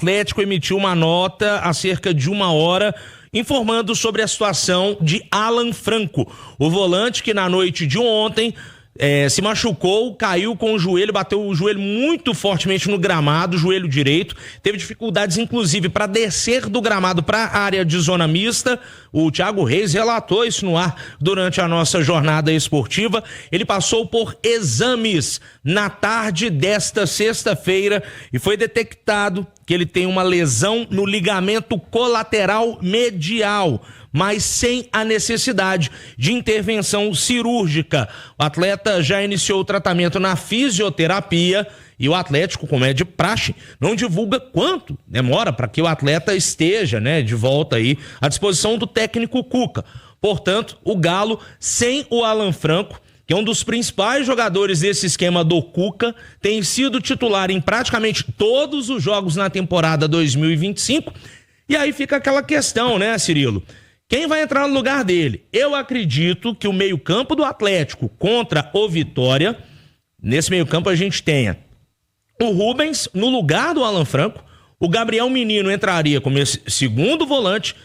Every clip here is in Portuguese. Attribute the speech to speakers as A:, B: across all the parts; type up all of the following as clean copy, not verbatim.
A: Atlético emitiu uma nota há cerca de 1 hora informando sobre a situação de Alan Franco, o volante que na noite de ontem se machucou, caiu com o joelho, bateu o joelho muito fortemente no gramado, joelho direito, teve dificuldades inclusive para descer do gramado para a área de zona mista. O Thiago Reis relatou isso no ar durante a nossa jornada esportiva. Ele passou por exames na tarde desta sexta-feira e foi detectado que ele tem uma lesão no ligamento colateral medial, mas sem a necessidade de intervenção cirúrgica. O atleta já iniciou o tratamento na fisioterapia e o Atlético, como é de praxe, não divulga quanto demora para que o atleta esteja, de volta aí à disposição do técnico Cuca. Portanto, o Galo, sem o Alan Franco, que é um dos principais jogadores desse esquema do Cuca, tem sido titular em praticamente todos os jogos na temporada 2025. E aí fica aquela questão, Cirilo? Quem vai entrar no lugar dele? Eu acredito que o meio-campo do Atlético contra o Vitória, nesse meio-campo a gente tenha o Rubens no lugar do Alan Franco, o Gabriel Menino entraria como esse segundo volante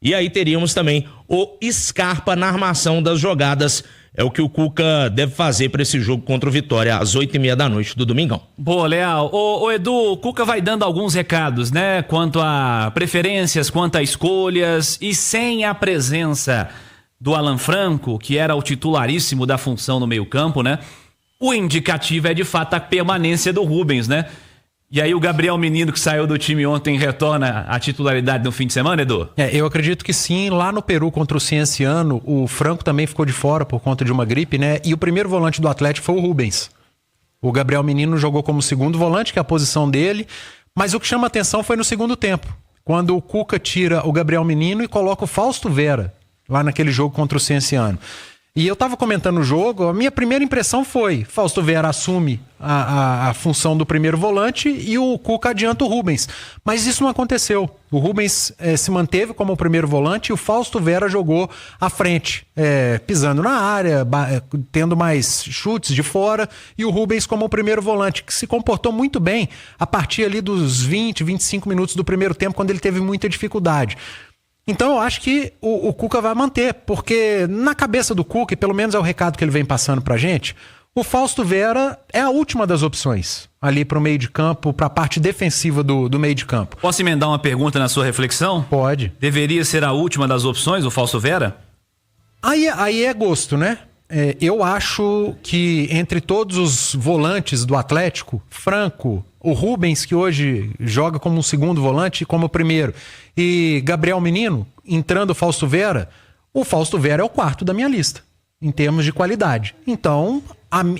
A: e aí teríamos também o Scarpa na armação das jogadas. É o que o Cuca deve fazer para esse jogo contra o Vitória às 20h30 da noite do domingão.
B: Boa, Leal. Ô Edu, o Cuca vai dando alguns recados, quanto a preferências, quanto a escolhas, e sem a presença do Alan Franco, que era o titularíssimo da função no meio-campo, o indicativo é de fato a permanência do Rubens, E aí o Gabriel Menino, que saiu do time ontem, retorna à titularidade no fim de semana, Edu?
C: Eu acredito que sim. Lá no Peru contra o Cienciano, o Franco também ficou de fora por conta de uma gripe, E o primeiro volante do Atlético foi o Rubens. O Gabriel Menino jogou como segundo volante, que é a posição dele, mas o que chama atenção foi no segundo tempo, quando o Cuca tira o Gabriel Menino e coloca o Fausto Vera, lá naquele jogo contra o Cienciano. E eu tava comentando o jogo, a minha primeira impressão foi, Fausto Vera assume a função do primeiro volante e o Cuca adianta o Rubens. Mas isso não aconteceu. O Rubens se manteve como o primeiro volante e o Fausto Vera jogou à frente, pisando na área, tendo mais chutes de fora, e o Rubens como o primeiro volante, que se comportou muito bem a partir ali dos 20, 25 minutos do primeiro tempo, quando ele teve muita dificuldade. Então eu acho que o Cuca vai manter, porque na cabeça do Cuca, e pelo menos é o recado que ele vem passando pra gente, o Fausto Vera é a última das opções ali pro meio de campo, pra parte defensiva do meio de campo.
B: Posso emendar uma pergunta na sua reflexão?
C: Pode.
B: Deveria ser a última das opções, o Fausto Vera?
C: Aí é gosto, eu acho que entre todos os volantes do Atlético, Franco, o Rubens, que hoje joga como um segundo volante e como primeiro, e Gabriel Menino, entrando o Fausto Vera é o quarto da minha lista, em termos de qualidade. Então,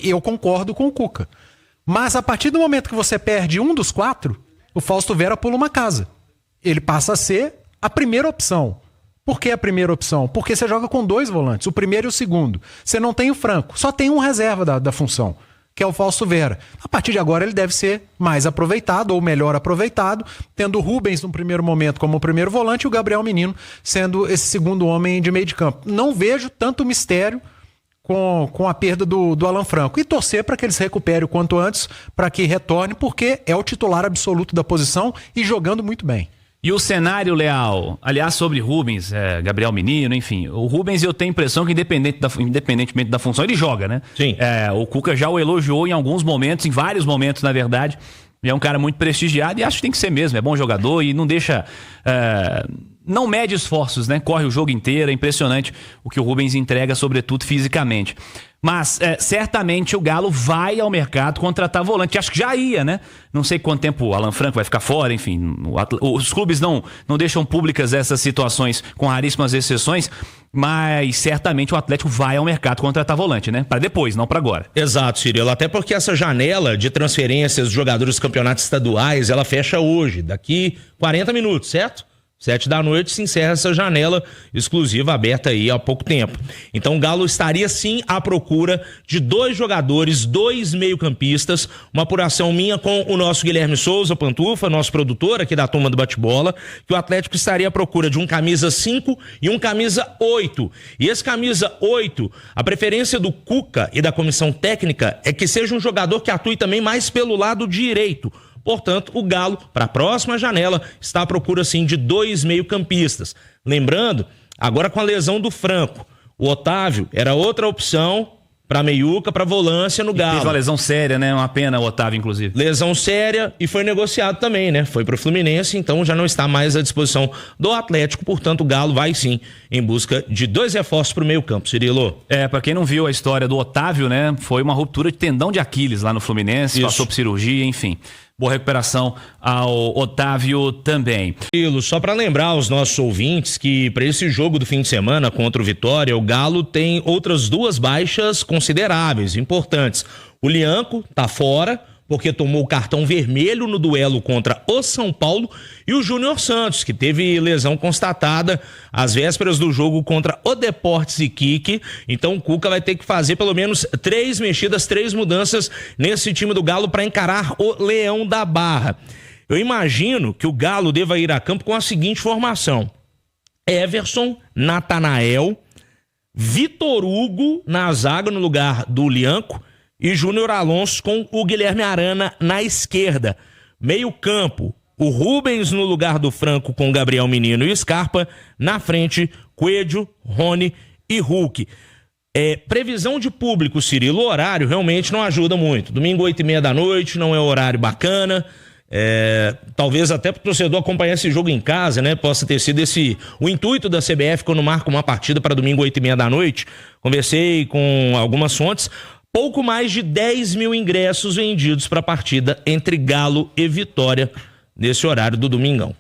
C: eu concordo com o Cuca. Mas a partir do momento que você perde um dos quatro, o Fausto Vera pula uma casa. Ele passa a ser a primeira opção. Por que a primeira opção? Porque você joga com dois volantes, o primeiro e o segundo. Você não tem o Franco, só tem um reserva da função, que é o Fausto Vera. A partir de agora ele deve ser mais aproveitado, ou melhor aproveitado, tendo o Rubens no primeiro momento como o primeiro volante e o Gabriel Menino sendo esse segundo homem de meio de campo. Não vejo tanto mistério com a perda do Alan Franco. E torcer para que eles recuperem o quanto antes, para que retorne, porque é o titular absoluto da posição e jogando muito bem.
B: E o cenário, Leal, aliás, sobre Rubens, Gabriel Menino, enfim, o Rubens eu tenho a impressão que independentemente da função, ele joga,
A: Sim.
B: O Cuca já o elogiou em alguns momentos, em vários momentos, na verdade. Ele é um cara muito prestigiado e acho que tem que ser mesmo, é bom jogador e não deixa... não mede esforços, Corre o jogo inteiro, é impressionante o que o Rubens entrega, sobretudo fisicamente. Mas certamente o Galo vai ao mercado contratar volante. Acho que já ia, Não sei quanto tempo o Alan Franco vai ficar fora, enfim. Os clubes não deixam públicas essas situações, com raríssimas exceções, mas certamente o Atlético vai ao mercado contratar volante, Para depois, não para agora.
A: Exato, Cirilo. Até porque essa janela de transferências dos jogadores dos campeonatos estaduais, ela fecha hoje, daqui 40 minutos, certo? 7 da noite se encerra essa janela exclusiva aberta aí há pouco tempo. Então o Galo estaria sim à procura de 2 jogadores, 2 meio-campistas, uma apuração minha com o nosso Guilherme Souza Pantufa, nosso produtor aqui da turma do bate-bola, que o Atlético estaria à procura de um camisa 5 e um camisa 8. E esse camisa 8, a preferência do Cuca e da comissão técnica é que seja um jogador que atue também mais pelo lado direito. Portanto, o Galo, para a próxima janela, está à procura, sim, de 2 meio-campistas. Lembrando, agora com a lesão do Franco, o Otávio era outra opção para meiuca, para volância no Galo.
B: Teve uma lesão séria, né? Uma pena o Otávio, inclusive.
A: Lesão séria e foi negociado também, né? Foi pro Fluminense, então já não está mais à disposição do Atlético. Portanto, o Galo vai sim em busca de 2 reforços pro meio-campo, Cirilo.
B: Pra quem não viu a história do Otávio, né? Foi uma ruptura de tendão de Aquiles lá no Fluminense, passou por cirurgia, enfim. Boa recuperação ao Otávio também.
A: Só para lembrar aos nossos ouvintes que para esse jogo do fim de semana contra o Vitória, o Galo tem outras 2 baixas consideráveis, importantes. O Lianco tá fora, porque tomou o cartão vermelho no duelo contra o São Paulo, e o Júnior Santos, que teve lesão constatada às vésperas do jogo contra o Deportes Iquique. Então o Cuca vai ter que fazer pelo menos 3 mexidas, 3 mudanças nesse time do Galo para encarar o Leão da Barra. Eu imagino que o Galo deva ir a campo com a seguinte formação: Everson, Natanael, Vitor Hugo na zaga no lugar do Lianco e Júnior Alonso com o Guilherme Arana na esquerda. Meio campo, o Rubens no lugar do Franco com Gabriel Menino e Scarpa. Na frente, Coelho, Rony e Hulk. Previsão de público, Cirilo, o horário realmente não ajuda muito. Domingo, 8h30 da noite, não é um horário bacana. Talvez até para o torcedor acompanhar esse jogo em casa, né? Possa ter sido o intuito da CBF quando marca uma partida para domingo, 8h30 da noite. Conversei com algumas fontes. Pouco mais de 10 mil ingressos vendidos para a partida entre Galo e Vitória nesse horário do domingão.